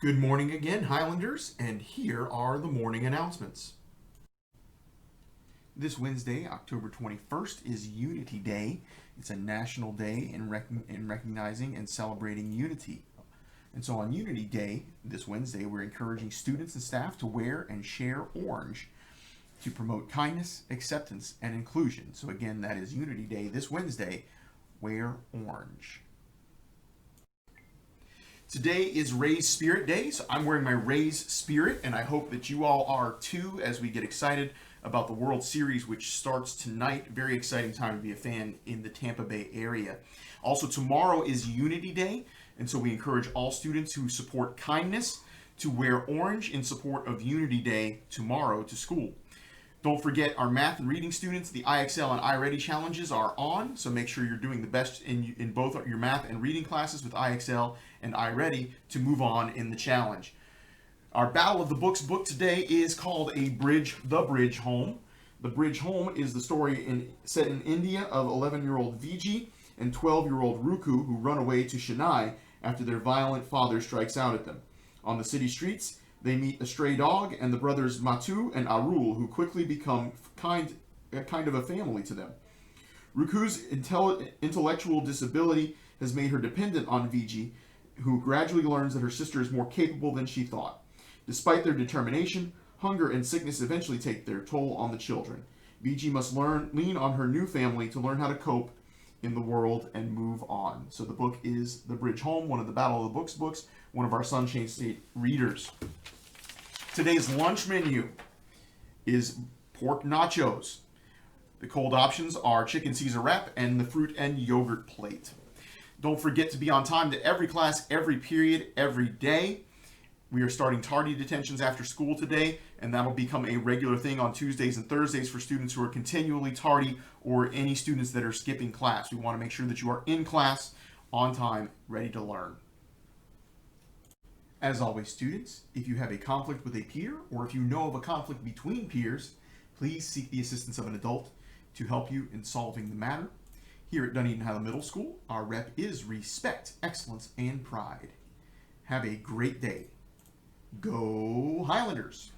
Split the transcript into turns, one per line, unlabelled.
Good morning again, Highlanders, and here are the morning announcements. This Wednesday, October 21st, is Unity Day. It's a national day in recognizing and celebrating unity. And so on Unity Day, this Wednesday, we're encouraging students and staff to wear and share orange to promote kindness, acceptance, and inclusion. So again, that is Unity Day this Wednesday. Wear orange. Today is Raise Spirit Day, so I'm wearing my Raise Spirit, and I hope that you all are too as we get excited about the World Series, which starts tonight. Very exciting time to be a fan in the Tampa Bay area. Also, tomorrow is Unity Day, and so we encourage all students who support kindness to wear orange in support of Unity Day tomorrow to school. Don't forget our math and reading students, the IXL and iREADY challenges are on, so make sure you're doing the best in both your math and reading classes with IXL and iREADY to move on in the challenge. Our Battle of the Books book today is called The Bridge Home. The Bridge Home is the story set in India of 11-year-old Viji and 12-year-old Ruku who run away to Chennai after their violent father strikes out at them. On the city streets, they meet a stray dog and the brothers Matu and Arul, who quickly become kind of a family to them. Ruku's intellectual disability has made her dependent on Viji, who gradually learns that her sister is more capable than she thought. Despite their determination, hunger and sickness eventually take their toll on the children. Viji must lean on her new family to learn how to cope in the world and move on. So the book is The Bridge Home, one of the Battle of the books, one of our Sunshine State readers. Today's lunch menu is pork nachos. The cold options are chicken Caesar wrap and the fruit and yogurt plate. Don't forget to be on time to every class, every period, every day. We are starting Tardy Detentions after school today, and that'll become a regular thing on Tuesdays and Thursdays for students who are continually tardy or any students that are skipping class. We want to make sure that you are in class, on time, ready to learn. As always, students, if you have a conflict with a peer or if you know of a conflict between peers, please seek the assistance of an adult to help you in solving the matter. Here at Dunedin Highland Middle School, our rep is respect, excellence, and pride. Have a great day. Go Highlanders!